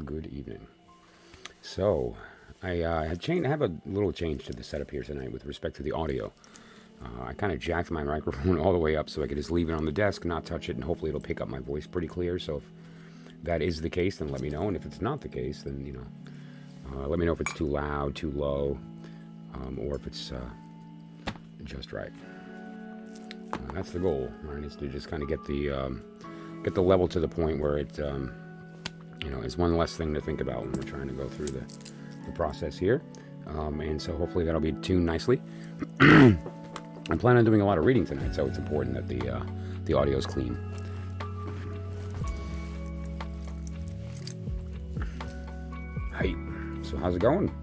Good evening. So, I have a little change to the setup here tonight with respect to the audio. I kind of jacked my microphone all the way up so I could just leave it on the desk, not touch it, and hopefully it'll pick up my voice pretty clear. So if that is the case, then let me know. And if it's not the case, then, let me know if it's too loud, too low, or if it's just right. That's the goal, right? Is to just kind of get the level to the point where it, is one less thing to think about when we're trying to go through the process here. And so hopefully that'll be tuned nicely. I'm planning on doing a lot of reading tonight, so it's important that the audio is clean. Hey, so how's it going?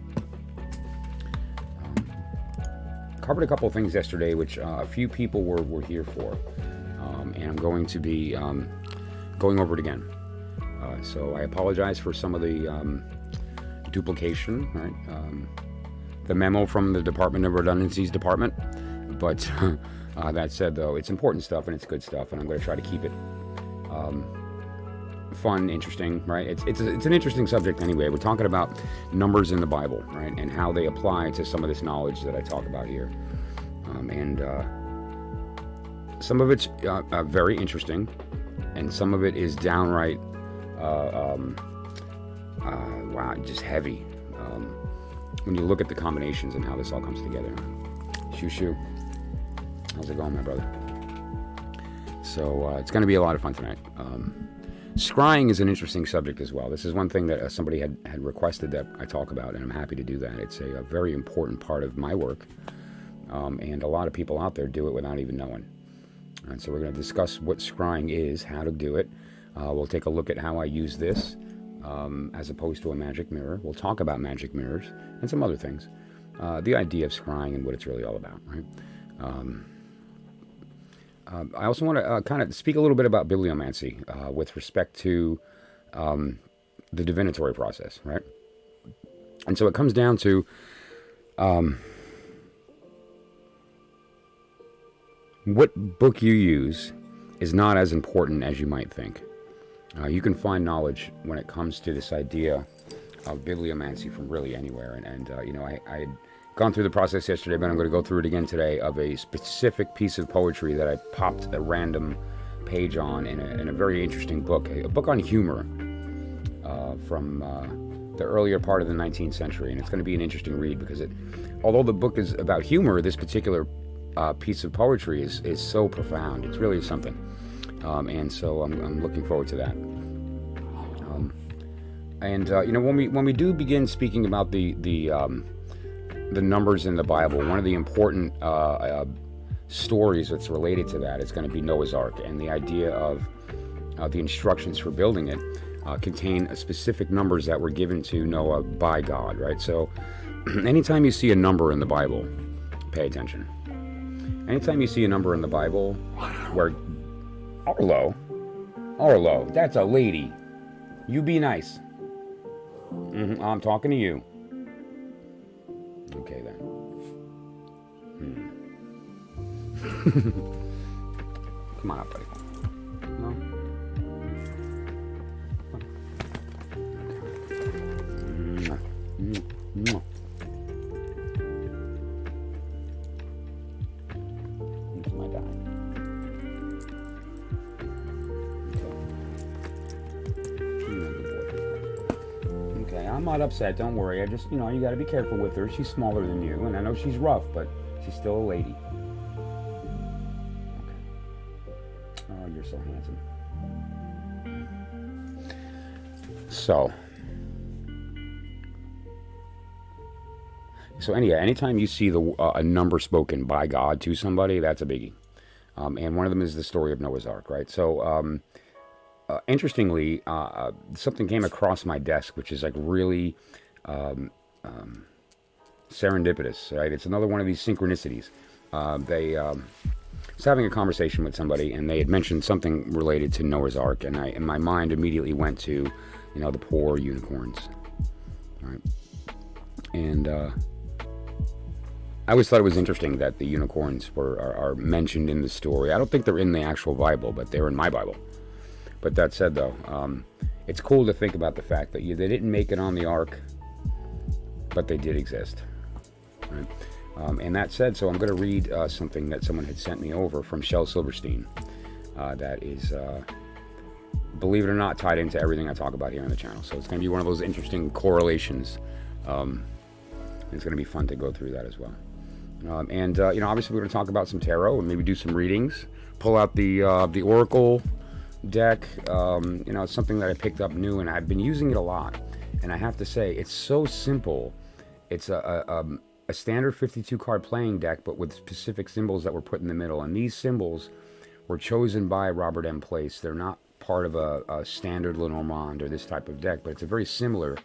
Covered a couple of things yesterday, which a few people were here for, and I'm going to be going over it again. So I apologize for some of the duplication, right? The memo from the Department of Redundancies department. But that said, though, it's important stuff and it's good stuff, and I'm going to try to keep it fun, interesting, right? It's an interesting subject anyway. We're talking about numbers in the Bible, right, and how they apply to some of this knowledge that I talk about here. And some of it's very interesting, and some of it is downright, wow, just heavy. When you look at the combinations and how this all comes together. Shoo. How's it going, my brother? So it's going to be a lot of fun tonight. Scrying is an interesting subject as well. This is one thing that somebody had requested that I talk about, and I'm happy to do that. It's a very important part of my work, and a lot of people out there do it without even knowing. And so we're going to discuss what scrying is, how to do it. We'll take a look at how I use this as opposed to a magic mirror. We'll talk about magic mirrors and some other things. The idea of scrying and what it's really all about, right? I also want to kind of speak a little bit about bibliomancy with respect to the divinatory process, right? And so it comes down to what book you use is not as important as you might think. You can find knowledge when it comes to this idea of bibliomancy from really anywhere. And I had gone through the process yesterday, but I'm going to go through it again today, of a specific piece of poetry that I popped a random page on in a very interesting book, a book on humor from the earlier part of the 19th century. And it's going to be an interesting read because although the book is about humor, this particular piece of poetry is so profound. It's really something. And so I'm looking forward to that. When we do begin speaking about the numbers in the Bible, one of the important stories that's related to that is going to be Noah's Ark, and the idea of the instructions for building it contain specific numbers that were given to Noah by God, right? So anytime you see a number in the Bible, pay attention. Anytime you see a number in the Bible where Arlo, that's a lady. You be nice. I'm talking to you. Okay, then. Come on up, buddy. No? Okay. Here's my die. Okay, I'm not upset, don't worry. I just, you got to be careful with her. She's smaller than you, and I know she's rough, but she's still a lady. Okay. Oh, you're so handsome. So anytime you see a number spoken by God to somebody, that's a biggie. And one of them is the story of Noah's Ark, right? So, interestingly, something came across my desk, which is like really serendipitous, right? It's another one of these synchronicities. I was having a conversation with somebody, and they had mentioned something related to Noah's Ark, and my mind immediately went to, the poor unicorns, right? And I always thought it was interesting that the unicorns are mentioned in the story. I don't think they're in the actual Bible, but they're in my Bible. But that said, though, it's cool to think about the fact that they didn't make it on the ark, but they did exist. Right? And that said, so I'm going to read something that someone had sent me over from Shel Silverstein that is, believe it or not, tied into everything I talk about here on the channel. So it's going to be one of those interesting correlations. It's going to be fun to go through that as well. And obviously we're going to talk about some tarot and maybe do some readings. Pull out the Oracle deck. It's something that I picked up new, and I've been using it a lot. And I have to say, it's so simple. It's a standard 52 card playing deck, but with specific symbols that were put in the middle. And these symbols were chosen by Robert M. Place. They're not part of a standard Lenormand or this type of deck, but it's a very similar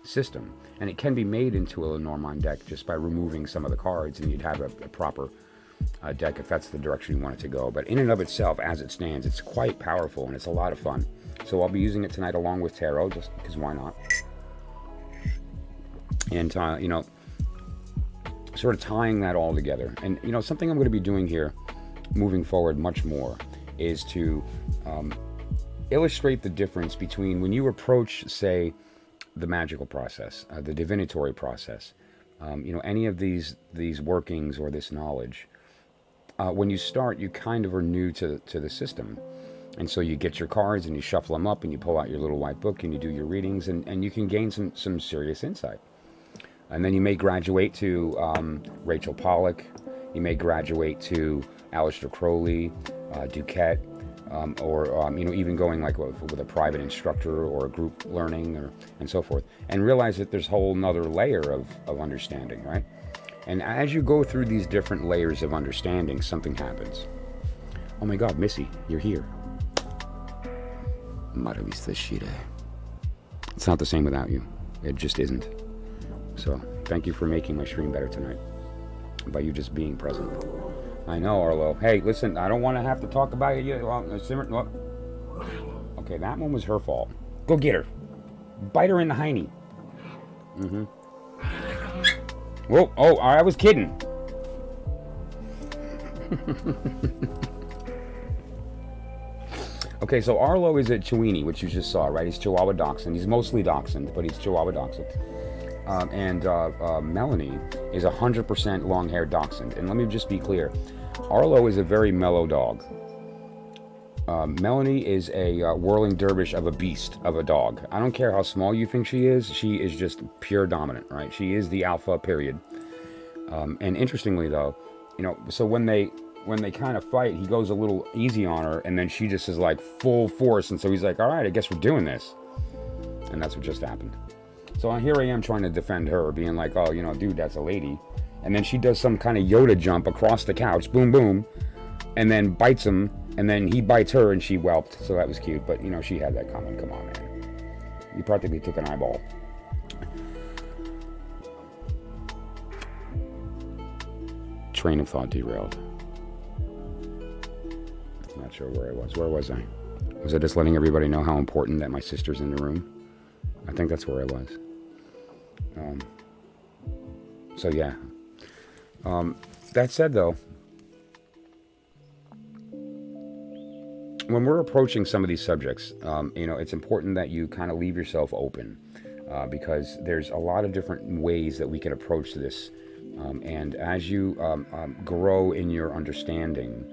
system. And it can be made into a Lenormand deck just by removing some of the cards, and you'd have a proper deck if that's the direction you want it to go. But in and of itself, as it stands, it's quite powerful and it's a lot of fun. So I'll be using it tonight along with tarot, just because why not? And sort of tying that all together. And something I'm going to be doing here moving forward much more is to illustrate the difference between when you approach, say, the magical process, the divinatory process, any of these workings or this knowledge. When you start, you kind of are new to the system. And so you get your cards and you shuffle them up and you pull out your little white book and you do your readings, and you can gain some serious insight. And then you may graduate to Rachel Pollack. You may graduate to Aleister Crowley, Duquette, or even going like with a private instructor or a group learning and so forth, and realize that there's a whole nother layer of understanding, right? And as you go through these different layers of understanding, something happens. Oh my God, Missy, you're here. Maravista Shire. It's not the same without you. It just isn't. So thank you for making my stream better tonight by you just being present. I know, Arlo. Hey, listen, I don't want to have to talk about it. Okay, that one was her fault. Go get her. Bite her in the hiney. Whoa, oh, I was kidding. Okay, so Arlo is a Chiweenie, which you just saw, right? He's Chihuahua Dachshund. He's mostly Dachshund, but he's Chihuahua Dachshund. And Melanie is 100% long-haired Dachshund. And let me just be clear. Arlo is a very mellow dog. Melanie is a whirling dervish of a beast, of a dog. I don't care how small you think she is just pure dominant, right? She is the alpha, period. And interestingly, though, so when they kind of fight, he goes a little easy on her, and then she just is like full force, and so he's like, all right, I guess we're doing this. And that's what just happened. So here I am trying to defend her, being like, oh, dude, that's a lady. And then she does some kind of Yoda jump across the couch, boom, boom, and then bites him, and then he bites her, and she whelped. So that was cute, but, she had that comment. Come on, man. You practically took an eyeball. Train of thought derailed. Not sure where I was. Where was I? Was I just letting everybody know how important that my sister's in the room? I think that's where I was. So yeah. That said, though, when we're approaching some of these subjects, it's important that you kind of leave yourself open, because there's a lot of different ways that we can approach this. And as you grow in your understanding,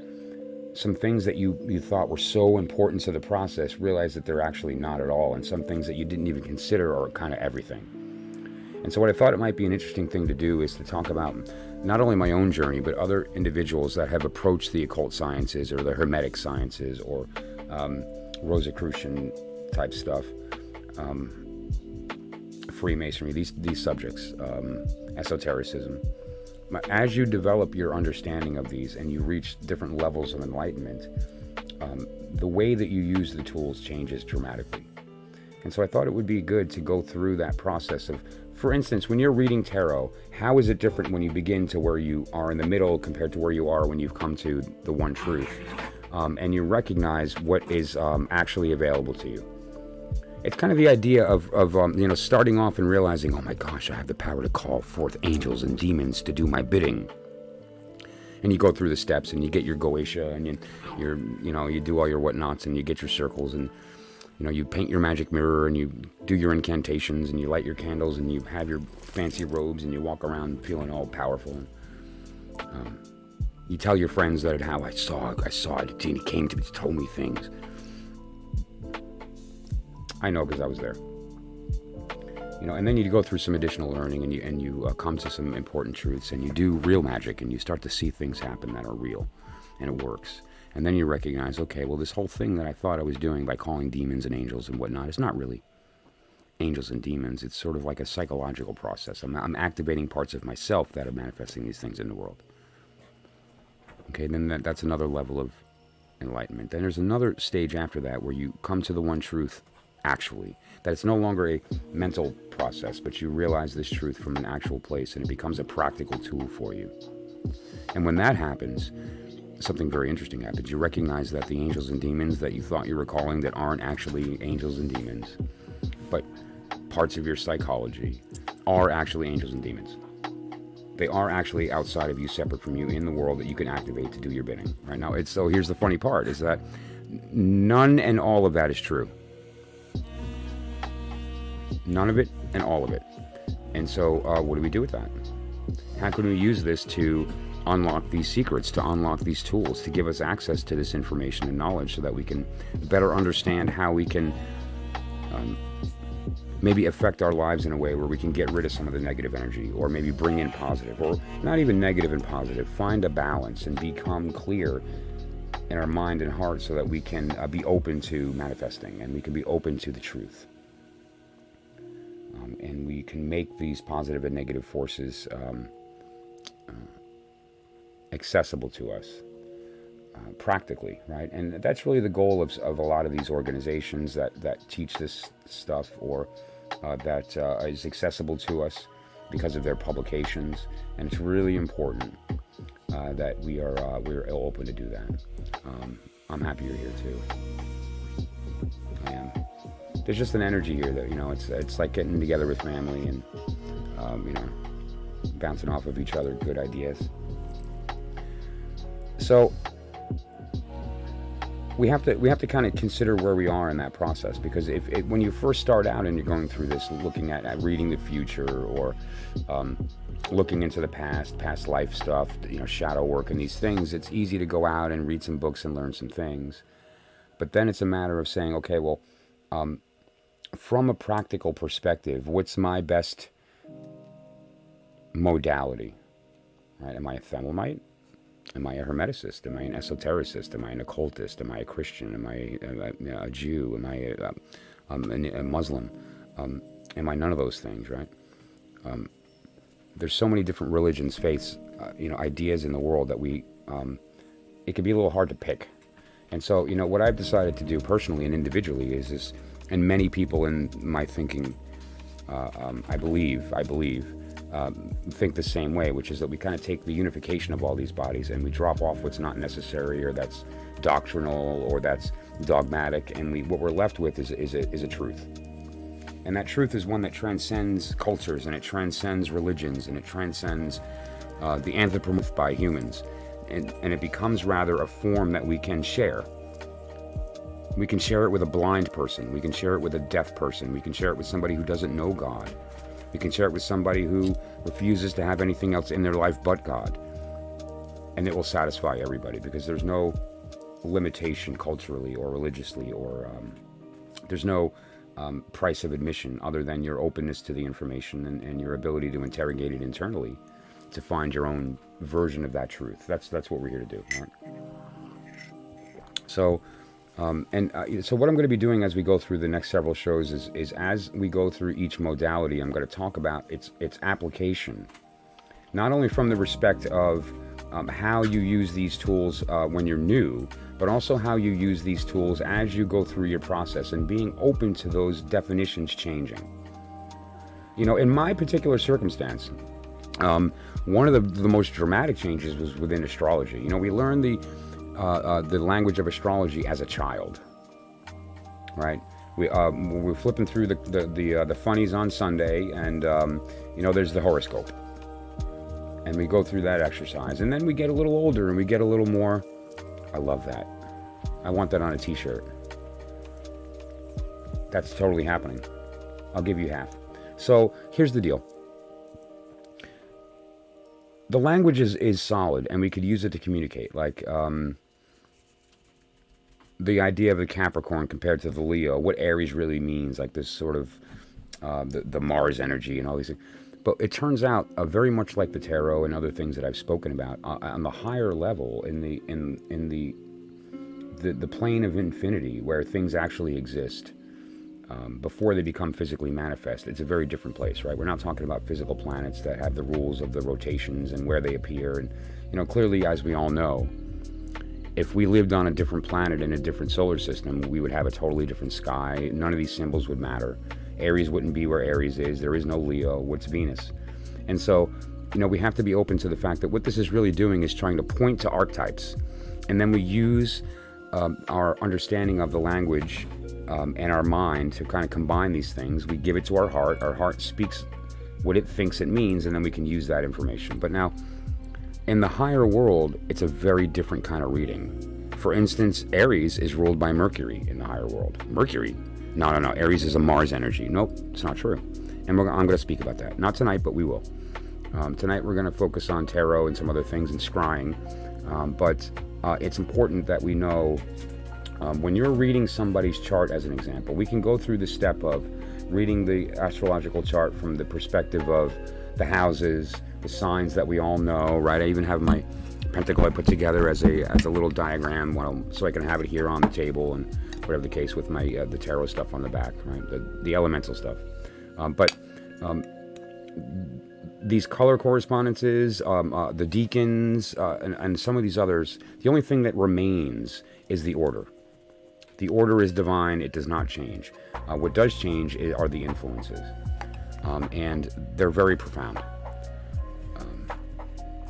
some things that you thought were so important to the process, realize that they're actually not at all. And some things that you didn't even consider are kind of everything. And so what I thought it might be an interesting thing to do is to talk about not only my own journey, but other individuals that have approached the occult sciences or the Hermetic sciences or Rosicrucian type stuff, Freemasonry, these subjects, esotericism. As you develop your understanding of these and you reach different levels of enlightenment, the way that you use the tools changes dramatically. And so I thought it would be good to go through that process of, for instance, when you're reading tarot, how is it different when you begin to where you are in the middle compared to where you are when you've come to the one truth? And you recognize what is actually available to you. It's kind of the idea of starting off and realizing, oh my gosh, I have the power to call forth angels and demons to do my bidding. And you go through the steps and you get your Goetia and you do all your whatnots and you get your circles and You know, you paint your magic mirror and you do your incantations and you light your candles and you have your fancy robes and you walk around feeling all powerful. And, you tell your friends that how I saw it, and he came to me, told me things. I know because I was there. You know, and then you go through some additional learning and you come to some important truths and you do real magic and you start to see things happen that are real and it works. And then you recognize, okay, well, this whole thing that I thought I was doing by calling demons and angels and whatnot, it's not really angels and demons. It's sort of like a psychological process. I'm activating parts of myself that are manifesting these things in the world. Okay, then that's another level of enlightenment. Then there's another stage after that where you come to the one truth, actually. That it's no longer a mental process, but you realize this truth from an actual place and it becomes a practical tool for you. And when that happens, something very interesting happens. You recognize that the angels and demons that you thought you were calling that aren't actually angels and demons, but parts of your psychology are actually angels and demons. They are actually outside of you, separate from you in the world that you can activate to do your bidding. Right now, so here's the funny part, is that none and all of that is true. None of it and all of it. And so what do we do with that? How can we use this to unlock these secrets, to unlock these tools, to give us access to this information and knowledge so that we can better understand how we can maybe affect our lives in a way where we can get rid of some of the negative energy, or maybe bring in positive, or not even negative and positive. Find a balance and become clear in our mind and heart so that we can be open to manifesting and we can be open to the truth. And we can make these positive and negative forces accessible to us practically, right? And that's really the goal of a lot of these organizations that teach this stuff, or that is accessible to us because of their publications. And it's really important that we're open to do that. I'm happy you're here too. I am. There's just an energy here that, you know, it's like getting together with family and you know, bouncing off of each other good ideas. So we have to kind of consider where we are in that process, because when you first start out and you're going through this, looking at reading the future, or looking into the past life stuff, you know, shadow work and these things, it's easy to go out and read some books and learn some things. But then it's a matter of saying, okay, well, from a practical perspective, what's my best modality? Right? Am I a Themelite? Am I a Hermeticist? Am I an esotericist? Am I an occultist? Am I a Christian? Am I a Jew? Am I a Muslim? Am I none of those things, right? There's so many different religions, faiths, you know, ideas in the world that it can be a little hard to pick. And so, you know, what I've decided to do personally and individually is this, and many people in my thinking, I believe, think the same way, which is that we kind of take the unification of all these bodies and we drop off what's not necessary, or that's doctrinal, or that's dogmatic, and what we're left with is a truth. And that truth is one that transcends cultures, and it transcends religions, and it transcends the anthropomorphed by humans, and it becomes rather a form that we can share. We can share it with a blind person. We can share it with a deaf person. We can share it with somebody who doesn't know God. We can share it with somebody who refuses to have anything else in their life but God. And it will satisfy everybody, because there's no limitation culturally or religiously, or there's no price of admission other than your openness to the information and your ability to interrogate it internally to find your own version of that truth. That's what we're here to do. Right? So, so what I'm going to be doing as we go through the next several shows is as we go through each modality, I'm going to talk about its application, not only from the respect of how you use these tools when you're new, but also how you use these tools as you go through your process, and being open to those definitions changing. You know, in my particular circumstance, one of the most dramatic changes was within astrology. You know, we learned the language of astrology as a child, right? We're flipping through the funnies on Sunday, and you know, there's the horoscope, and we go through that exercise, and then we get a little older and we get a little more. I love that. I want that on a t-shirt. That's totally happening. I'll give you half. So here's the deal. The language is solid, and we could use it to communicate. Like the idea of the Capricorn compared to the Leo, what Aries really means, like this sort of the Mars energy and all these things. But it turns out, very much like the tarot and other things that I've spoken about, on the higher level, in the plane of infinity, where things actually exist before they become physically manifest, it's a very different place, right? We're not talking about physical planets that have the rules of the rotations and where they appear. And, clearly, as we all know, if we lived on a different planet in a different solar system, we would have a totally different sky. None of these symbols would matter. Aries wouldn't be where Aries is. There is no Leo. What's Venus? And so, we have to be open to the fact that what this is really doing is trying to point to archetypes. And then we use our understanding of the language and our mind to kind of combine these things. We give it to our heart. Our heart speaks what it thinks it means, and then we can use that information. But now, in the higher world, it's a very different kind of reading. For instance, Aries is ruled by Mercury in the higher world. Mercury? No. Aries is a Mars energy. Nope, it's not true. And I'm going to speak about that. Not tonight, but we will. Tonight we're going to focus on tarot and some other things and scrying. But it's important that we know when you're reading somebody's chart, as an example, we can go through the step of reading the astrological chart from the perspective of the houses, the signs that we all know, right? I even have my pentacle I put together as a little diagram, so I can have it here on the table, and whatever the case with my the tarot stuff on the back, right? The elemental stuff. But these color correspondences, the deacons, and some of these others, the only thing that remains is the order. The order is divine. It does not change. What does change are the influences. And they're very profound.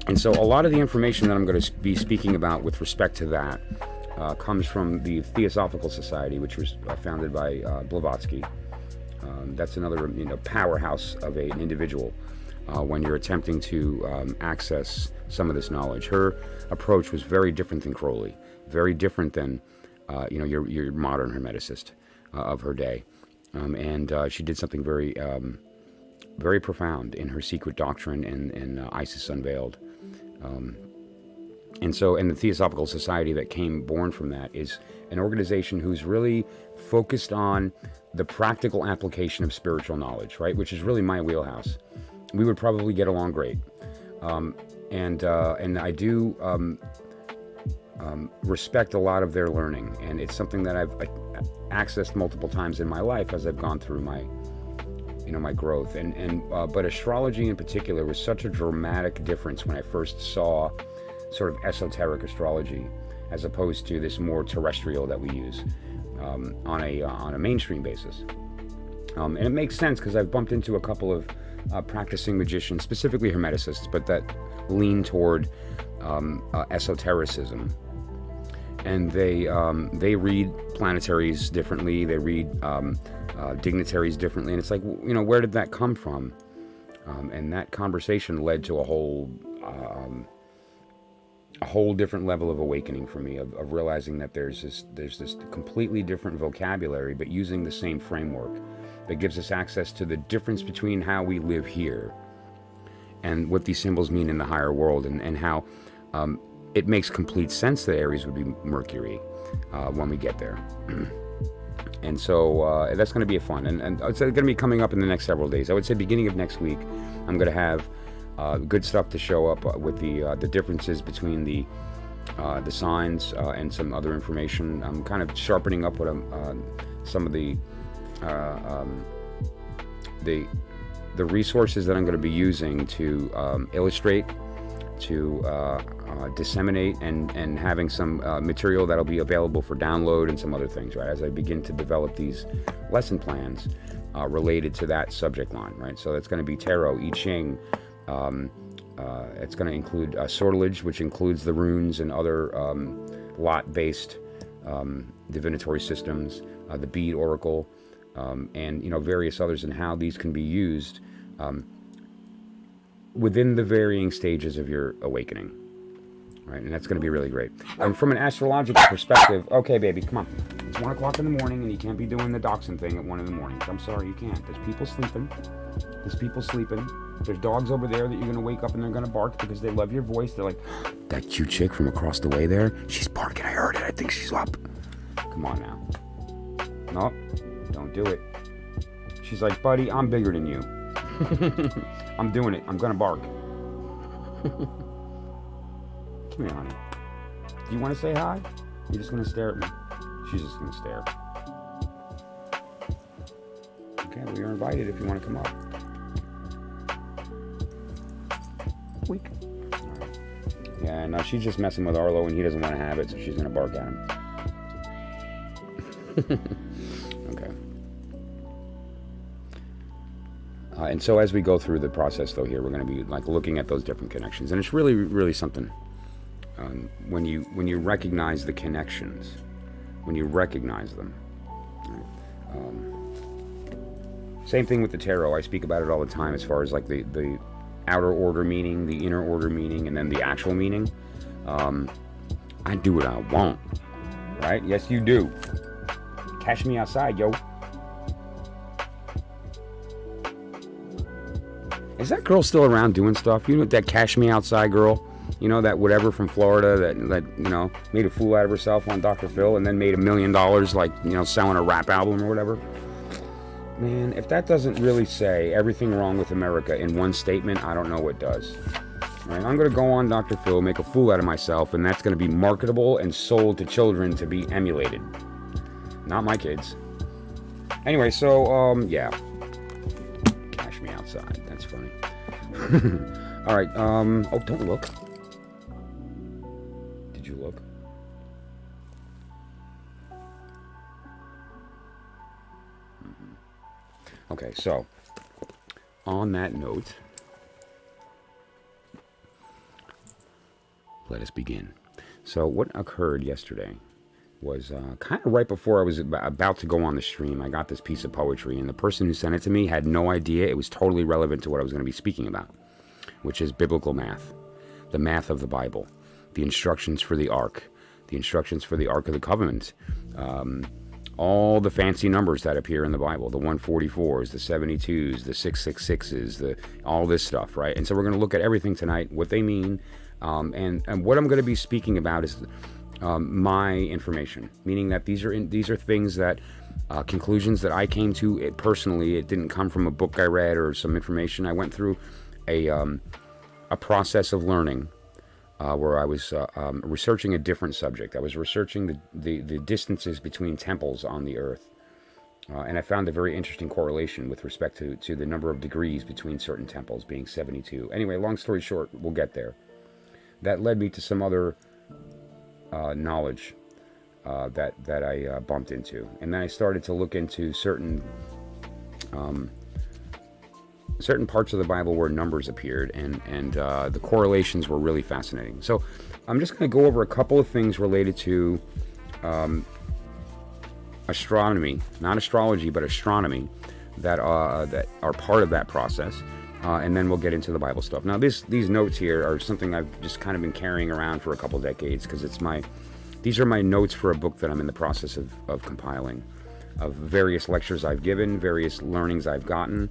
And so a lot of the information that I'm going to be speaking about with respect to that comes from the Theosophical Society, which was founded by Blavatsky. That's another powerhouse of an individual when you're attempting to access some of this knowledge. Her approach was very different than Crowley, very different than your modern hermeticist of her day. And she did something very very profound in her secret doctrine and Isis Unveiled. And the Theosophical Society that came born from that is an organization who's really focused on the practical application of spiritual knowledge, right? Which is really my wheelhouse. We would probably get along great. And I do respect a lot of their learning, and it's something that I've accessed multiple times in my life as I've gone through my growth. But astrology in particular was such a dramatic difference when I first saw sort of esoteric astrology, as opposed to this more terrestrial that we use on a mainstream basis. And it makes sense because I've bumped into a couple of practicing magicians, specifically hermeticists, but that lean toward esotericism. And they read planetaries differently. They read dignitaries differently, and it's like, where did that come from? And that conversation led to a whole different level of awakening for me, of realizing that there's this completely different vocabulary, but using the same framework that gives us access to the difference between how we live here and what these symbols mean in the higher world, and how it makes complete sense that Aries would be Mercury when we get there. And so that's going to be fun, and it's going to be coming up in the next several days. I would say beginning of next week, I'm going to have good stuff to show up with the differences between the signs and some other information. I'm kind of sharpening up what some of the resources that I'm going to be using to illustrate, to disseminate, and having some material that'll be available for download and some other things, right, as I begin to develop these lesson plans related to that subject line, right? So that's going to be tarot, I Ching. It's going to include sortilege, which includes the runes and other lot-based divinatory systems, the bead oracle, and various others, and how these can be used within the varying stages of your awakening, right? And that's going to be really great. And from an astrological perspective, okay, baby, come on. It's 1 o'clock in the morning and you can't be doing the dachshund thing at 1 in the morning. I'm sorry, you can't. There's people sleeping. There's dogs over there that you're going to wake up and they're going to bark because they love your voice. They're like, that cute chick from across the way there, she's barking. I heard it. I think she's up. Come on now. No, don't do it. She's like, buddy, I'm bigger than you. I'm doing it. I'm going to bark. Come here, honey. Do you want to say hi? You're just going to stare at me. She's just going to stare. Okay, well, you're invited if you want to come up. Weak. Right. Yeah, no, she's just messing with Arlo and he doesn't want to have it, so she's going to bark at him. Okay. And so as we go through the process, though, here, we're going to be like looking at those different connections. And it's really, really something. When you recognize the connections, when you recognize them. Right? Same thing with the tarot. I speak about it all the time as far as like the outer order meaning, the inner order meaning, and then the actual meaning. I do what I want, right? Yes, you do. Cash me outside, yo. Is that girl still around doing stuff? You know that Cash Me Outside girl? You know, that whatever from Florida that you know, made a fool out of herself on Dr. Phil and then made $1 million, like, you know, selling a rap album or whatever? Man, if that doesn't really say everything wrong with America in one statement, I don't know what does. Right? I'm going to go on Dr. Phil, make a fool out of myself, and that's going to be marketable and sold to children to be emulated. Not my kids. Anyway, so, yeah. Cash me outside. That's funny. All right, oh, don't look. Did you look? Okay, so, on that note, let us begin. So, what occurred yesterday was kind of right before I was about to go on the stream. I got this piece of poetry, and the person who sent it to me had no idea it was totally relevant to what I was going to be speaking about, which is biblical math, the math of the Bible, the instructions for the Ark, the instructions for the Ark of the Covenant, all the fancy numbers that appear in the Bible, the 144s, the 72s, the 666s, all this stuff, right? And so we're going to look at everything tonight, what they mean, and what I'm going to be speaking about is my information, meaning that these are things that conclusions that I came to it personally. It didn't come from a book I read or some information. I went through a process of learning where I was researching a different subject. I was researching the distances between temples on the earth, and I found a very interesting correlation with respect to the number of degrees between certain temples being 72. Anyway, long story short, we'll get there. That led me to some other knowledge that I bumped into, and then I started to look into certain parts of the Bible where numbers appeared, and the correlations were really fascinating. So I'm just going to go over a couple of things related to astronomy, not astrology, but astronomy, that are part of that process. And then we'll get into the Bible stuff. Now, these notes here are something I've just kind of been carrying around for a couple decades, because these are my notes for a book that I'm in the process of compiling, of various lectures I've given, various learnings I've gotten,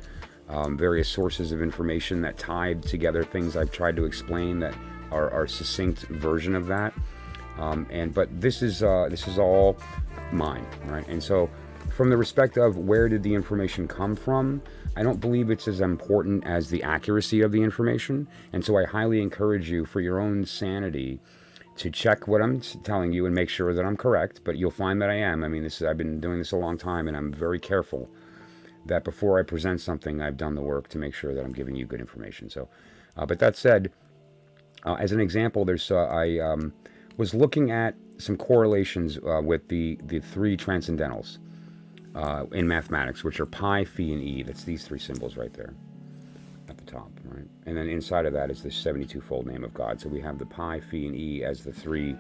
various sources of information that tied together things I've tried to explain that are a succinct version of that. But this is all mine, right? And so, from the respect of where did the information come from, I don't believe it's as important as the accuracy of the information. And so I highly encourage you, for your own sanity, to check what I'm telling you and make sure that I'm correct. But you'll find that I am. I mean, I've been doing this a long time, and I'm very careful that before I present something, I've done the work to make sure that I'm giving you good information. So, but that said, as an example, I was looking at some correlations with the three transcendentals in mathematics, which are pi, phi, and e. That's these three symbols right there at the top, right? And then inside of that is the 72-fold name of God. So we have the pi, phi, and e as the three.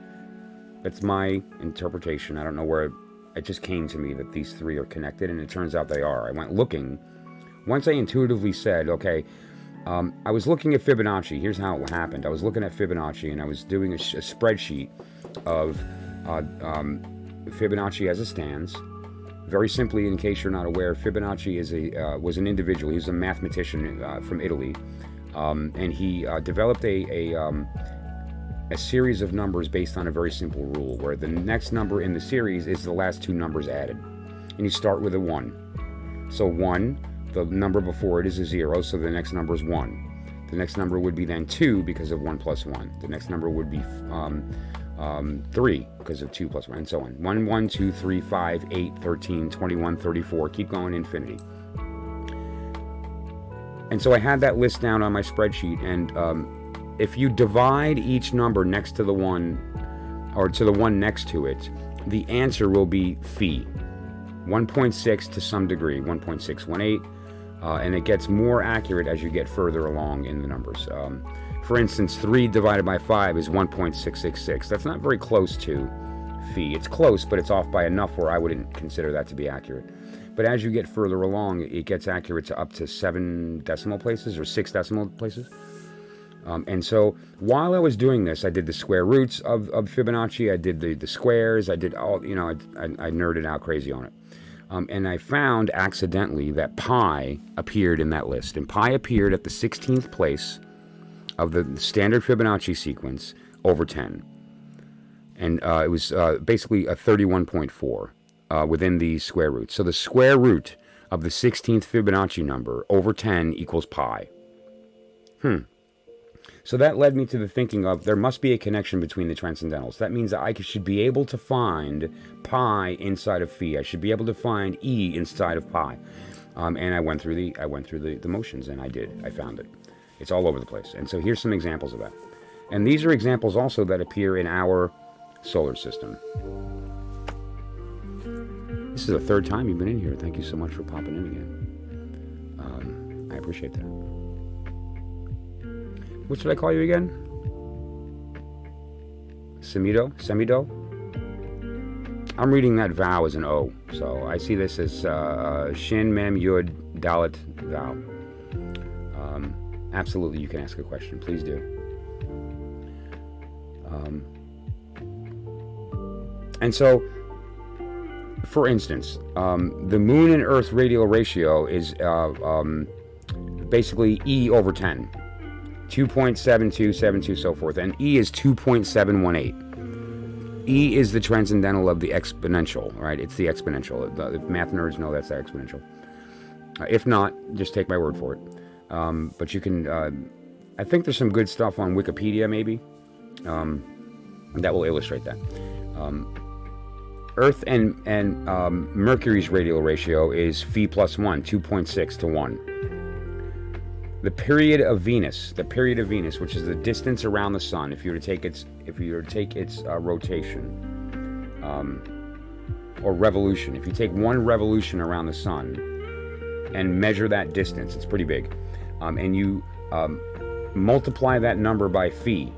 That's my interpretation. I don't know where it just came to me that these three are connected, and it turns out they are. I went looking. Once I intuitively said, okay, I was looking at Fibonacci. Here's how it happened. I was looking at Fibonacci, and I was doing a spreadsheet of Fibonacci as it stands. Very simply, in case you're not aware, Fibonacci is was an individual. He was a mathematician from Italy, and he developed a series of numbers based on a very simple rule, where the next number in the series is the last two numbers added. And you start with a 1. So 1, the number before it is a 0, so the next number is 1. The next number would be then 2 because of 1 plus 1. The next number would be 3 because of 2 plus 1, and so on. 1, 1, 2, 3, 5, 8, 13, 21, 34. Keep going, infinity. And so I had that list down on my spreadsheet, and if you divide each number next to the 1, or to the one next to it, the answer will be phi. 1.6 to some degree, 1.618, and it gets more accurate as you get further along in the numbers. For instance, 3 divided by 5 is 1.666. That's not very close to phi. It's close, but it's off by enough where I wouldn't consider that to be accurate. But as you get further along, it gets accurate to up to 7 decimal places or 6 decimal places. And so while I was doing this, I did the square roots of Fibonacci. I did the squares. I did all, you know, I nerded out crazy on it. And I found accidentally that pi appeared in that list. And pi appeared at the 16th place of the standard Fibonacci sequence over 10. And it was basically a 31.4 within the square root. So the square root of the 16th Fibonacci number over 10 equals pi. So that led me to the thinking of there must be a connection between the transcendentals. That means that I should be able to find pi inside of phi. I should be able to find E inside of pi. And I went through the motions, and I found it. It's all over the place. And so here's some examples of that. And these are examples also that appear in our solar system. This is the third time you've been in here. Thank you so much for popping in again. I appreciate that. What should I call you again? Semido? I'm reading that vowel as an O. So I see this as Shin, Mem, Yud, Dalet, Vowel. Absolutely, you can ask a question. Please do. And so, for instance, the Moon and Earth radial ratio is basically E over 10. 2.7272, so forth, and E is 2.718. E is the transcendental of the exponential, right? It's the exponential. If math nerds know that's the exponential. If not, just take my word for it. But you can, I think there's some good stuff on Wikipedia, maybe, that will illustrate that. Earth and Mercury's radial ratio is phi plus 1, 2.6 to 1. The period of Venus, which is the distance around the sun, if you were to take its rotation or revolution, if you take one revolution around the sun and measure that distance, it's pretty big, and you multiply that number by phi,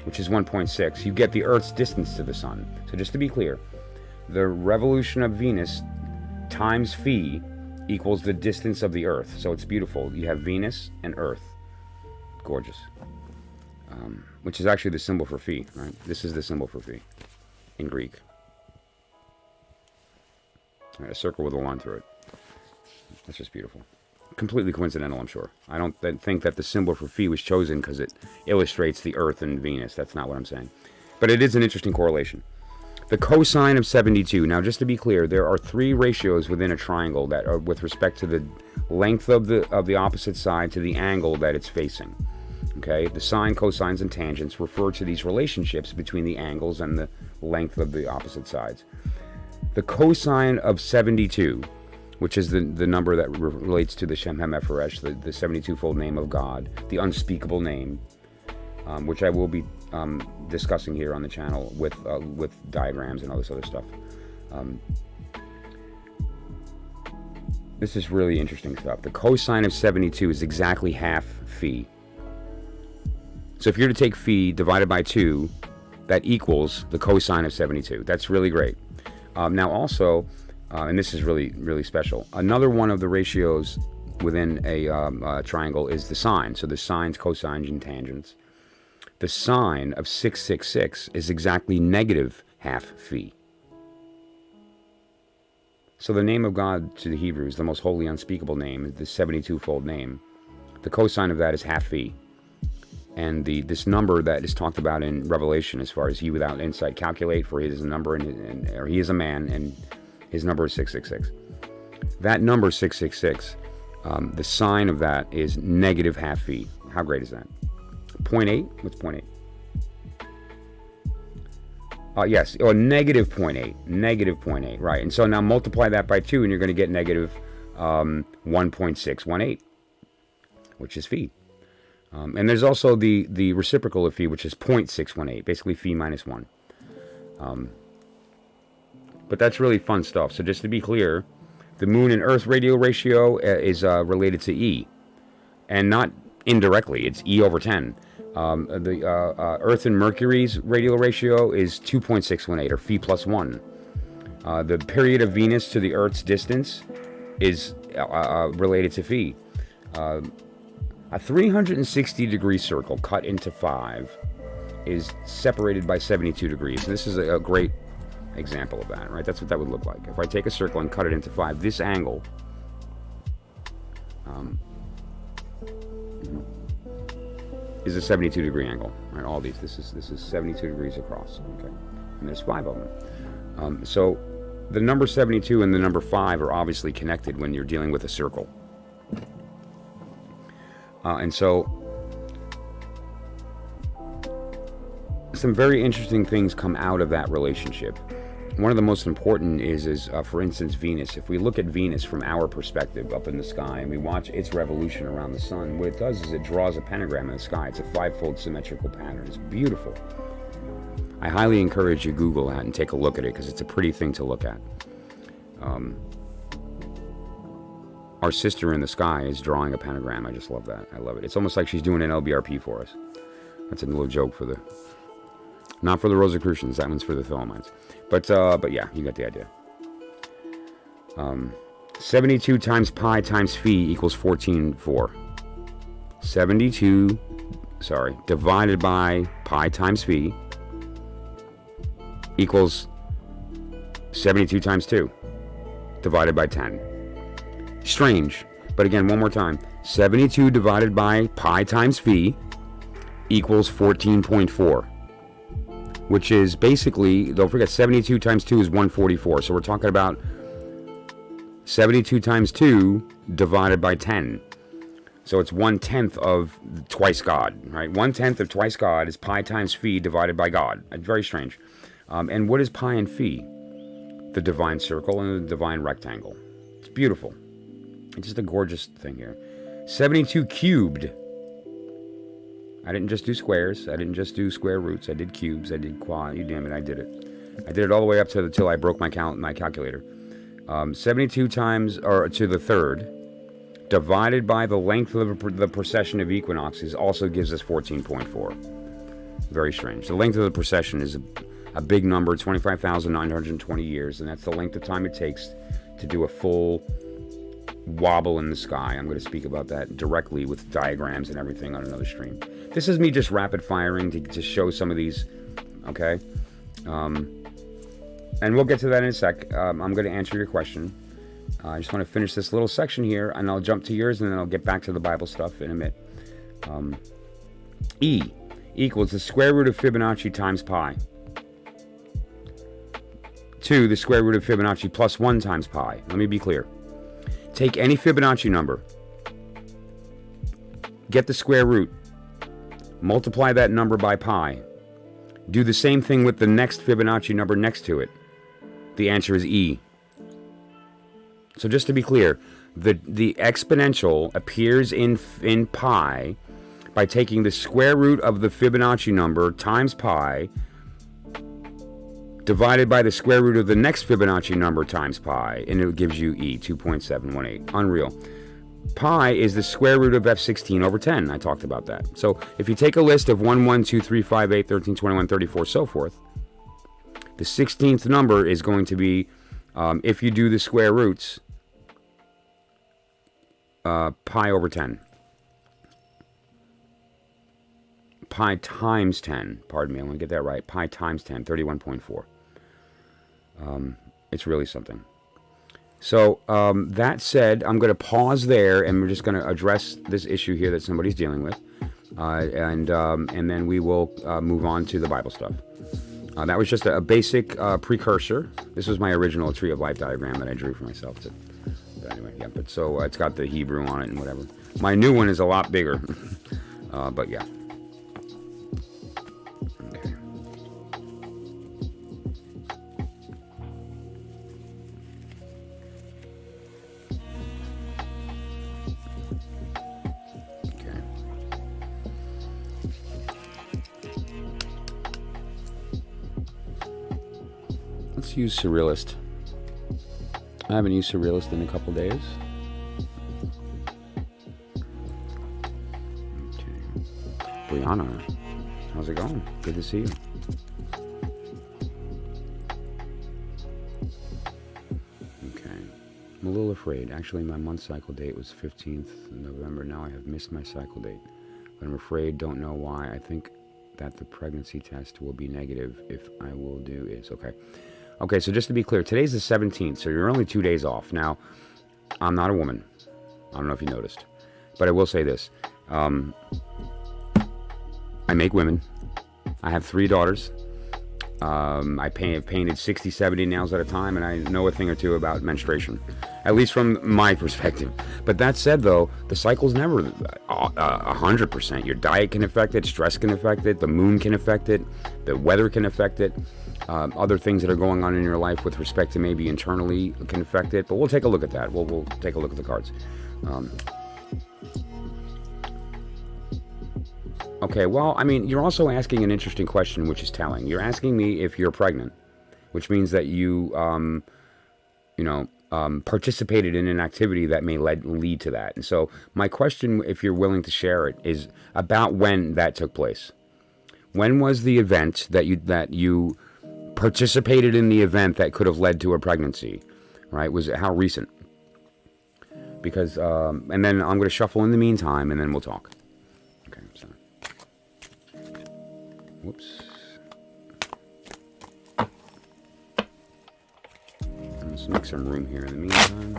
which is 1.6, you get the Earth's distance to the sun. So just to be clear, the revolution of Venus times phi equals the distance of the Earth. So it's beautiful. You have Venus and Earth. Gorgeous. Which is actually the symbol for phi, right? This is the symbol for phi in Greek. Right, a circle with a line through it. That's just beautiful. Completely coincidental, I'm sure. I don't think that the symbol for phi was chosen because it illustrates the Earth and Venus. That's not what I'm saying. But it is an interesting correlation. The cosine of 72. Now, just to be clear, there are 3 ratios within a triangle that are with respect to the length of the opposite side to the angle that it's facing. Okay, the sine, cosines, and tangents refer to these relationships between the angles and the length of the opposite sides. The cosine of 72, which is the number that relates to the Shem HaMephoresh, the 72-fold name of God, the unspeakable name, which I will be discussing here on the channel with diagrams and all this other stuff. This is really interesting stuff. The cosine of 72 is exactly half phi. So if you're to take phi divided by 2, that equals the cosine of 72. That's really great. Now also, and this is really, really special, another one of the ratios within a triangle is the sine. So the sines, cosines, and tangents. The sine of 666 is exactly negative half phi. So the name of God to the Hebrews, the most holy, unspeakable name, the 72-fold name, the cosine of that is half phi. And this number that is talked about in Revelation, as far as he without insight calculate, for he is a number, or he is a man, and his number is 666. That number 666, the sign of that is negative half phi. How great is that? 0.8? What's 0.8? Yes, or negative 0.8. Negative 0.8, right. And so now multiply that by 2, and you're going to get negative 1.618, which is phi. And there's also the reciprocal of phi, which is 0.618, basically phi minus 1. But that's really fun stuff. So just to be clear, the Moon and Earth radial ratio is related to E. And not indirectly, it's E over 10. The Earth and Mercury's radial ratio is 2.618, or phi plus 1. The period of Venus to the Earth's distance is related to phi. A 360-degree circle cut into 5 is separated by 72 degrees. And this is a great example of that, right? That's what that would look like. If I take a circle and cut it into 5, this angle is a 72-degree angle, right? All these, this is 72 degrees across, okay? And there's 5 of them. So the number 72 and the number 5 are obviously connected when you're dealing with a circle. And so some very interesting things come out of that relationship. One of the most important is for instance, Venus. If we look at Venus from our perspective up in the sky and we watch its revolution around the sun, what it does is it draws a pentagram in the sky. It's a 5-fold symmetrical pattern. It's beautiful. I highly encourage you Google that and take a look at it, because it's a pretty thing to look at. Our sister in the sky is drawing a pentagram. I just love that. I love it. It's almost like she's doing an LBRP for us. That's a little joke for not for the Rosicrucians. That one's for the Thelemites. But yeah, you got the idea. 72 times pi times phi equals 14.4. 72, divided by pi times phi equals 72 times 2, divided by 10. Strange, but again, one more time. 72 divided by pi times phi equals 14.4, which is basically, don't forget, 72 times 2 is 144. So we're talking about 72 times 2 divided by 10. So it's 1/10 of twice God, right? 1/10 of twice God is pi times phi divided by God. Very strange. And what is pi and phi? The divine circle and the divine rectangle. It's beautiful. It's just a gorgeous thing here. 72 cubed. I didn't just do squares. I didn't just do square roots. I did cubes. I did quad. You damn it, I did it. I did it all the way up till I broke my calculator. 72 times, or to the third, divided by the length of the precession of equinoxes also gives us 14.4. Very strange. The length of the precession is a big number, 25,920 years, and that's the length of time it takes to do a full wobble in the sky. I'm going to speak about that directly with diagrams and everything on another stream. This is me just rapid firing to show some of these, okay? And we'll get to that in a sec. I'm going to answer your question. I just want to finish this little section here, and I'll jump to yours, and then I'll get back to the Bible stuff in a minute. E equals the square root of Fibonacci times pi. 2, the square root of Fibonacci plus 1 times pi. Let me be clear. Take any Fibonacci number, get the square root, multiply that number by pi, do the same thing with the next Fibonacci number next to it. The answer is E. So just to be clear, the exponential appears in pi by taking the square root of the Fibonacci number times pi divided by the square root of the next Fibonacci number times pi, and it gives you E, 2.718. Unreal. Pi is the square root of f16 over 10. I talked about that. So if you take a list of 1, 1, 2, 3, 5, 8, 13, 21, 34, so forth, the 16th number is going to be, if you do the square roots, pi over 10. Pi times 10, pardon me, I want to get that right. Pi times 10, 31.4. It's really something. So that said, I'm going to pause there, and we're just going to address this issue here that somebody's dealing with, and then we will move on to the Bible stuff. That was just a basic precursor. This was my original Tree of Life diagram that I drew for myself. But anyway, yeah. But so it's got the Hebrew on it and whatever. My new one is a lot bigger, but yeah. Let's use Surrealist. I haven't used Surrealist in a couple days. Okay. Brianna, how's it going? Good to see you. Okay. I'm a little afraid. Actually, my month cycle date was 15th November. Now I have missed my cycle date. But I'm afraid, don't know why. I think that the pregnancy test will be negative if I will do is. Okay. Okay, so just to be clear, today's the 17th, so you're only 2 days off. Now, I'm not a woman. I don't know if you noticed. But I will say this. I make women. I have 3 daughters. I painted 60, 70 nails at a time, and I know a thing or two about menstruation. At least from my perspective. But that said, though, the cycle's never 100%. Your diet can affect it. Stress can affect it. The moon can affect it. The weather can affect it. Other things that are going on in your life with respect to maybe internally can affect it. But we'll take a look at that. We'll take a look at the cards. Okay, well, I mean, you're also asking an interesting question, which is telling. You're asking me if you're pregnant, which means that you, participated in an activity that may lead to that. And so my question, if you're willing to share it, is about when that took place. When was the event that you participated in the event that could have led to a pregnancy, right? Was it how recent? Because, and then I'm going to shuffle in the meantime, and then we'll talk. Okay, so. Whoops. Let's make some room here in the meantime.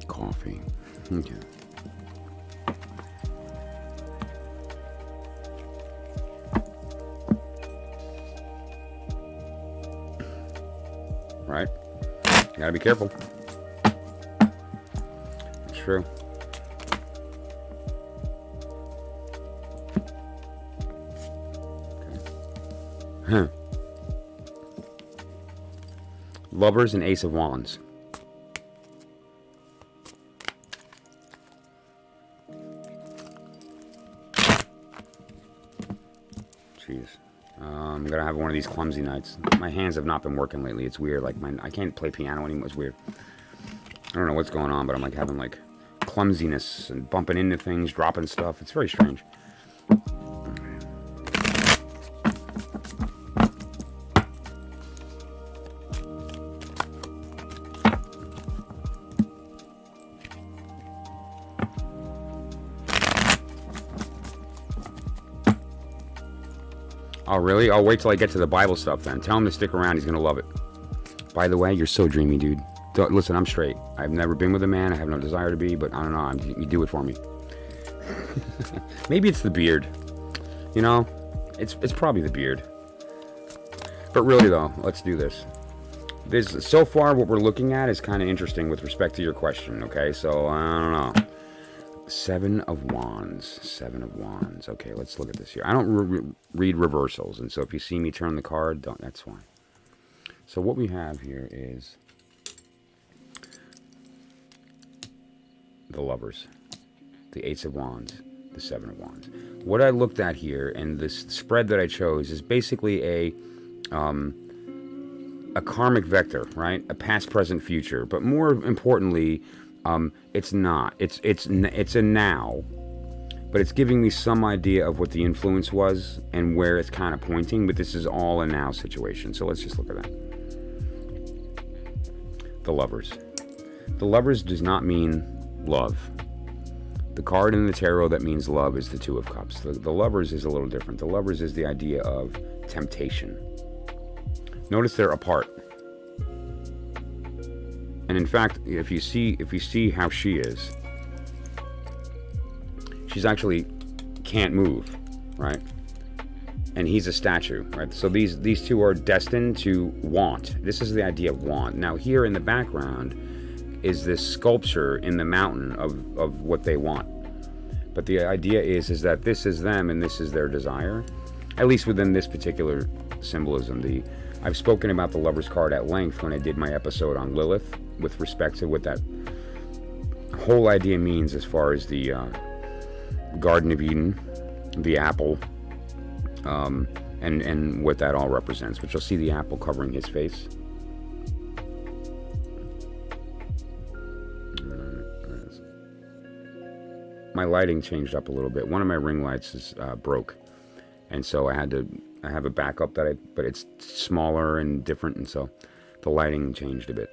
Coffee. Okay. Right? You gotta be careful. It's true. Okay. Huh. Lovers and Ace of Wands. Jeez. I'm gonna have one of these clumsy nights. My hands have not been working lately. It's weird. Like I can't play piano anymore. It's weird. I don't know what's going on, but I'm like having like clumsiness and bumping into things, dropping stuff. It's very strange. Oh, really? I'll wait till I get to the Bible stuff then. Tell him to stick around. He's going to love it. By the way, you're so dreamy, dude. Listen, I'm straight. I've never been with a man. I have no desire to be, but I don't know. You do it for me. Maybe it's the beard. You know? It's probably the beard. But really, though, let's do this. So far, what we're looking at is kind of interesting with respect to your question, okay? So, I don't know. 7 of Wands. 7 of Wands. Okay, let's look at this here. I don't read reversals, and so if you see me turn the card, that's fine. So what we have here is the Lovers, the Ace of Wands, the 7 of Wands. What I looked at here, and this spread that I chose, is basically a karmic vector, right? A past, present, future. But more importantly, it's not. It's a now, but it's giving me some idea of what the influence was and where it's kind of pointing. But this is all a now situation. So let's just look at that. the Lovers. The Lovers does not mean love. The card in the tarot that means love is the Two of Cups. The Lovers is a little different. The Lovers is the idea of temptation. Notice they're apart. And in fact, if you see how she is, she's actually can't move, right? And he's a statue, right? So these two are destined to want. This is the idea of want. Now here in the background is this sculpture in the mountain of what they want. But the idea is that this is them and this is their desire, at least within this particular symbolism. I've spoken about the Lover's card at length when I did my episode on Lilith with respect to what that whole idea means as far as the Garden of Eden, the apple, and what that all represents, which you'll see the apple covering his face. My lighting changed up a little bit. One of my ring lights is broke, and so I have a backup but it's smaller and different, and so the lighting changed a bit.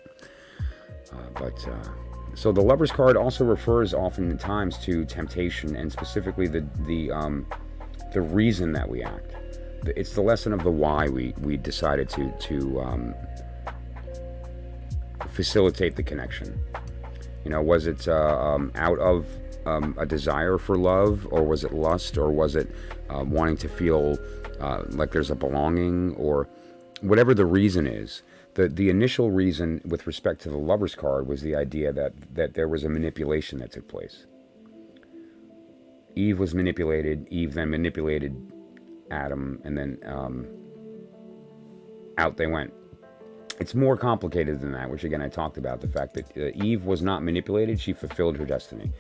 So the Lover's card also refers oftentimes to temptation, and specifically the reason that we act. It's the lesson of the why we decided to facilitate the connection. You know, was it out of a desire for love, or was it lust, or was it wanting to feel like there's a belonging, or whatever the reason is. The initial reason with respect to the Lover's card was the idea that there was a manipulation that took place. Eve was manipulated. Eve then manipulated Adam, and then out they went. It's more complicated than that, which again I talked about, the fact that Eve was not manipulated, she fulfilled her destiny.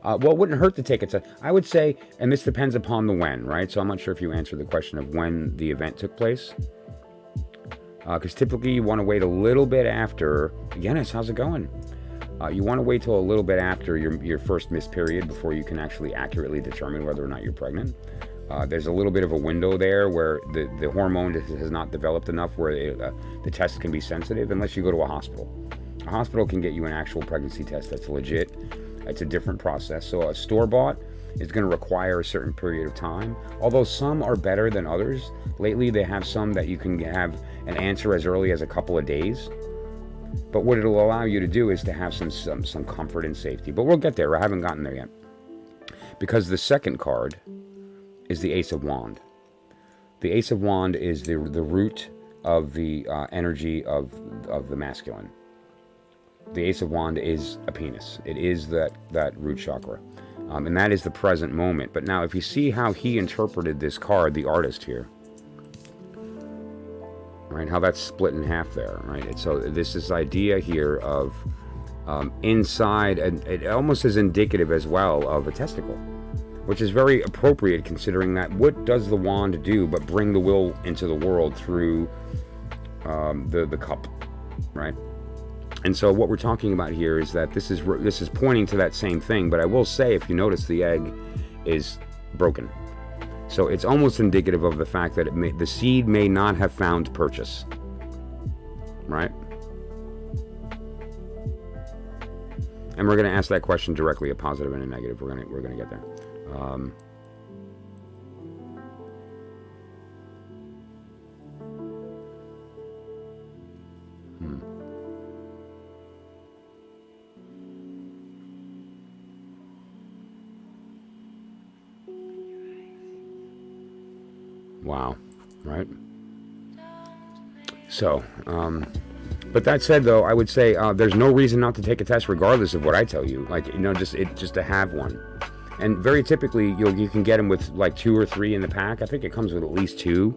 Well, it wouldn't hurt to take it. I would say, and this depends upon the when, right? So I'm not sure if you answered the question of when the event took place. Because typically you want to wait a little bit after. Yanis, how's it going? You want to wait till a little bit after your first missed period before you can actually accurately determine whether or not you're pregnant. There's a little bit of a window there where the hormone has not developed enough where the test can be sensitive unless you go to a hospital. A hospital can get you an actual pregnancy test that's legit. It's a different process. So a store-bought is going to require a certain period of time. Although some are better than others. Lately they have some that you can have an answer as early as a couple of days. But what it'll allow you to do is to have some comfort and safety. But we'll get there. I haven't gotten there yet. Because the second card is the Ace of Wand. The Ace of Wand is the root of the energy of the masculine. The Ace of Wand is a penis. It is that root chakra. And that is the present moment. But now if you see how he interpreted this card, the artist here, right, how that's split in half there, right? So this idea here of inside, and it almost is indicative as well of a testicle, which is very appropriate considering that what does the wand do but bring the will into the world through the cup, right? And so what we're talking about here is that this is pointing to that same thing. But I will say, if you notice, the egg is broken. So it's almost indicative of the fact that the seed may not have found purchase, right? And we're going to ask that question directly, a positive and a negative. We're going to get there. Wow, right? So, but that said, though, I would say there's no reason not to take a test, regardless of what I tell you. Like, you know, just to have one. And very typically, you can get them with like 2 or 3 in the pack. I think it comes with at least 2,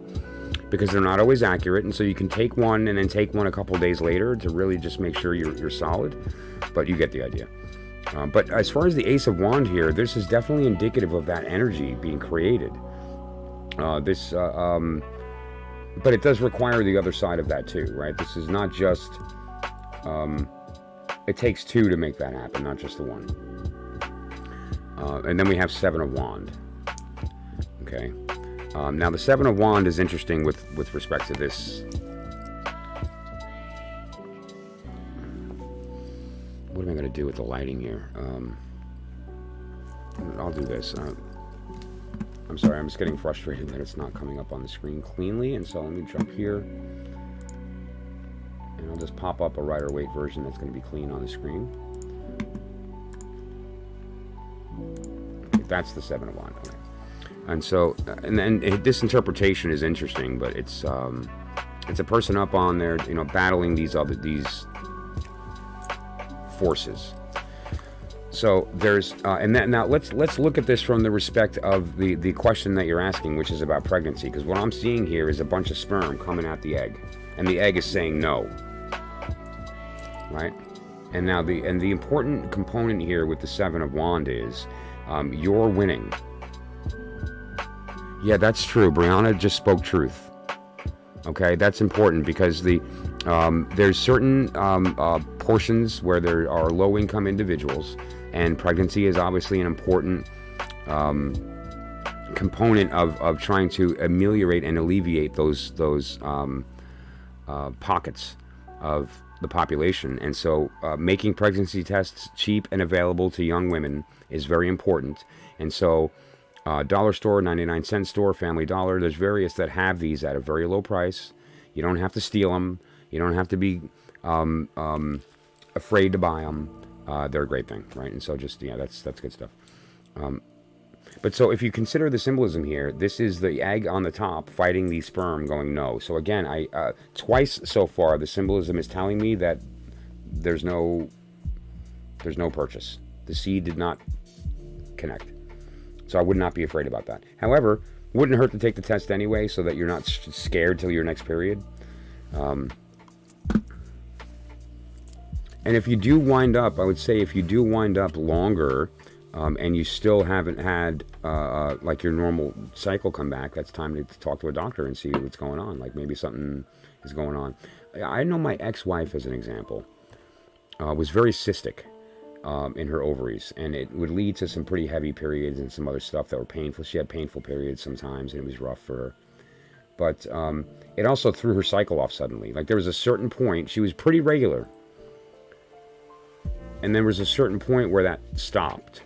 because they're not always accurate. And so you can take one and then take one a couple days later to really just make sure you're solid. But you get the idea. But as far as the Ace of Wand here, this is definitely indicative of that energy being created. But it does require the other side of that too, right? This is not just, it takes 2 to make that happen, not just the 1. And then we have 7 of Wand. Okay. Now the 7 of Wand is interesting with respect to this. I going to do with the lighting here? I'll do this. I'm sorry, I'm just getting frustrated that it's not coming up on the screen cleanly, and so let me jump here. And I'll just pop up a Rider-Waite version that's going to be clean on the screen. Okay, that's the Seven of Wands. Okay. And so, and then this interpretation is interesting, but it's a person up on there, you know, battling these forces. So there's, and that, now let's look at this from the respect of the question that you're asking, which is about pregnancy, because what I'm seeing here is a bunch of sperm coming out the egg, and the egg is saying no, right? And now the important component here with the Seven of Wands is you're winning. Yeah, that's true. Brianna just spoke truth. Okay, that's important because there's certain portions where there are low-income individuals, and pregnancy is obviously an important component of trying to ameliorate and alleviate those pockets of the population. And so making pregnancy tests cheap and available to young women is very important. And so dollar store, 99-cent store, Family Dollar, there's various that have these at a very low price. You don't have to steal them. You don't have to be afraid to buy them. They're a great thing, right? And so just, yeah, that's good stuff. But so if you consider the symbolism here, this is the egg on the top fighting the sperm going no. So again, twice so far, the symbolism is telling me that there's no purchase. The seed did not connect. So I would not be afraid about that. However, wouldn't hurt to take the test anyway so that you're not scared till your next period. And if you do wind up, I would say if you do wind up longer and you still haven't had like your normal cycle come back, that's time to talk to a doctor and see what's going on. Like maybe something is going on. I know my ex-wife, as an example, was very cystic in her ovaries, and it would lead to some pretty heavy periods and some other stuff that were painful. She had painful periods sometimes, and it was rough for her. But it also threw her cycle off suddenly. Like there was a certain point, she was pretty regular, and there was a certain point where that stopped.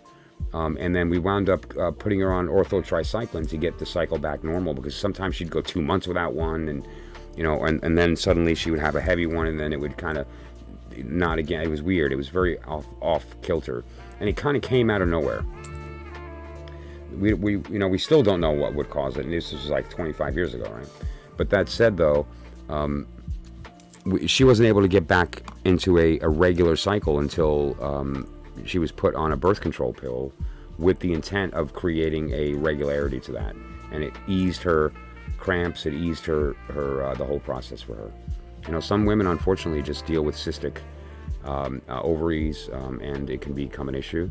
And then we wound up putting her on orthotricycline to get the cycle back normal, because sometimes she'd go 2 months without one, and you know, and then suddenly she would have a heavy one, and then it would kind of not again. It was weird. It was very off kilter, and it kind of came out of nowhere. We still don't know what would cause it, and this was like 25 years ago, right? But that said, though, she wasn't able to get back into a regular cycle until she was put on a birth control pill with the intent of creating a regularity to that, and it eased her cramps. It eased her the whole process for her. You know, some women unfortunately just deal with cystic ovaries, and it can become an issue.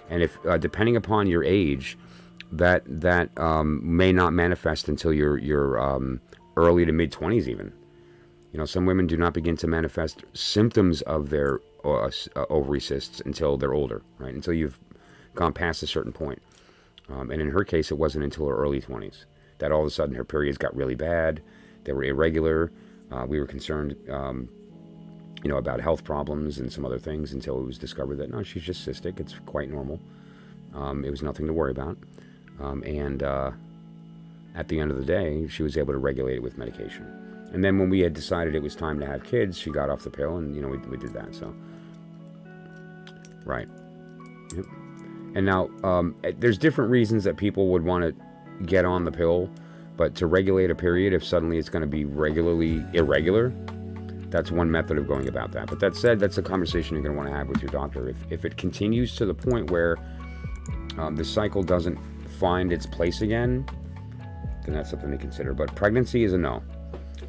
And if depending upon your age, that may not manifest until your early to mid 20s even. You know, some women do not begin to manifest symptoms of their ovary cysts until they're older, right? Until you've gone past a certain point. And in her case, it wasn't until her early 20s that all of a sudden her periods got really bad. They were irregular. We were concerned, about health problems and some other things until it was discovered that, no, she's just cystic. It's quite normal. It was nothing to worry about. And at the end of the day, she was able to regulate it with medication. And then when we had decided it was time to have kids, she got off the pill, and, we did that. So, right. Yep. And now, there's different reasons that people would want to get on the pill, but to regulate a period, if suddenly it's going to be regularly irregular, that's one method of going about that. But that said, that's a conversation you're going to want to have with your doctor. If it continues to the point where the cycle doesn't find its place again, then that's something to consider. But pregnancy is a no.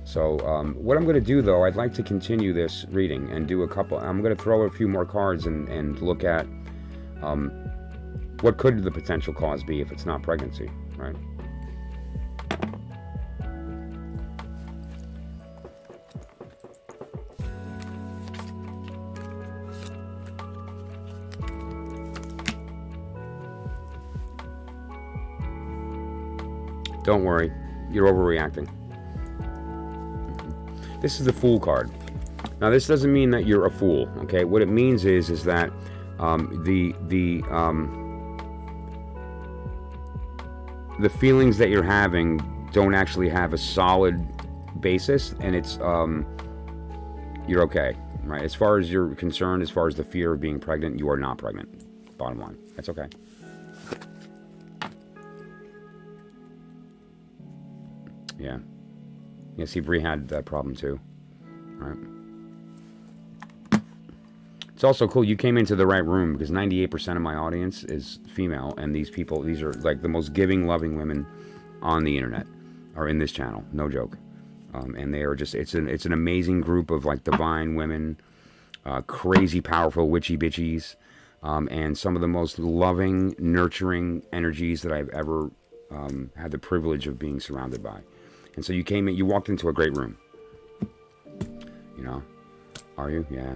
So what I'm going to do, though, I'd like to continue this reading and do a couple. I'm going to throw a few more cards and look at what could the potential cause be if it's not pregnancy, right? Don't worry, you're overreacting. This is the Fool card. Now, this doesn't mean that you're a fool, okay? What it means is that the feelings that you're having don't actually have a solid basis, and it's you're okay, right? As far as you're concerned, as far as the fear of being pregnant, you are not pregnant. Bottom line, that's okay. Yeah. Yeah, see, Bree had that problem too. All right. It's also cool, you came into the right room, because 98% of my audience is female, and these people, these are like the most giving, loving women on the internet, are in this channel, no joke. And they are just, it's an amazing group of like divine women, crazy, powerful, witchy bitchies, and some of the most loving, nurturing energies that I've ever had the privilege of being surrounded by. And so you came in, you walked into a great room. You know, are you? Yeah.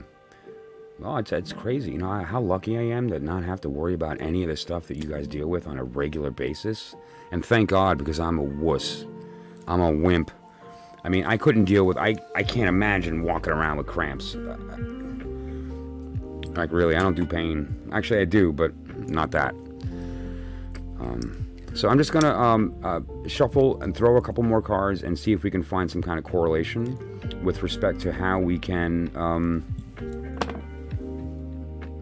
Well, it's crazy. You know how lucky I am to not have to worry about any of the stuff that you guys deal with on a regular basis. And thank God, because I'm a wuss. I'm a wimp. I mean, I couldn't deal with, I can't imagine walking around with cramps. Like, really, I don't do pain. Actually, I do, but not that. So I'm just going to shuffle and throw a couple more cards and see if we can find some kind of correlation with respect to how we can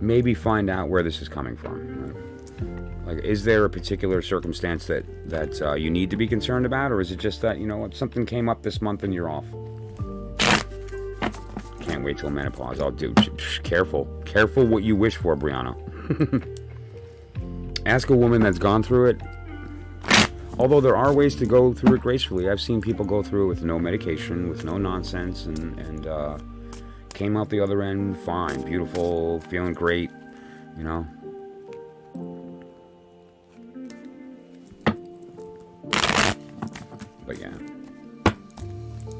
maybe find out where this is coming from. Right? Like, is there a particular circumstance that you need to be concerned about, or is it just that, you know what, something came up this month and you're off? Can't wait till menopause. I'll do. Careful what you wish for, Brianna. Ask a woman that's gone through it. Although there are ways to go through it gracefully. I've seen people go through it with no medication, with no nonsense, and came out the other end fine, beautiful, feeling great, you know. But yeah,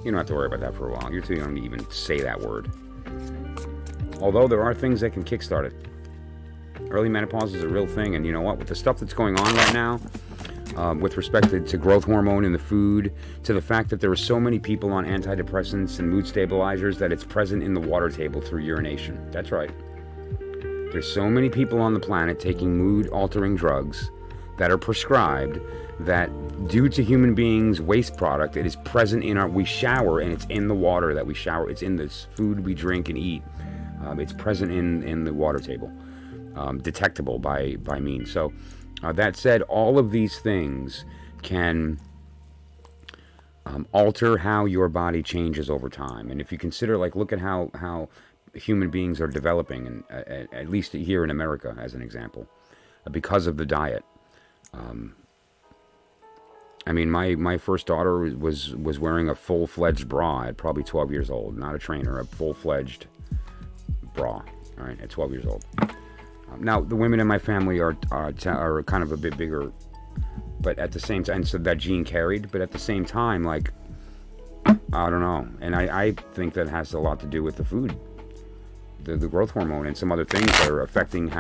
you don't have to worry about that for a while. You're too young to even say that word. Although there are things that can kickstart it. Early menopause is a real thing, and you know what? With the stuff that's going on right now, with respect to growth hormone in the food, to the fact that there are so many people on antidepressants and mood stabilizers that it's present in the water table through urination. That's right. There's so many people on the planet taking mood-altering drugs that are prescribed that, due to human beings' waste product, it is present in our, we shower and it's in the water that we shower, it's in this food we drink and eat. It's present in the water table, detectable by means. So, that said, all of these things can alter how your body changes over time. And if you consider, like, look at how human beings are developing, and at least here in America, as an example, because of the diet. I mean, my first daughter was wearing a full-fledged bra at probably 12 years old. Not a trainer, a full-fledged bra, all right, at 12 years old. Now, the women in my family are kind of a bit bigger, but at the same time, so that gene carried, but at the same time, like, I don't know. And I think that has a lot to do with the food, the growth hormone, and some other things that are affecting how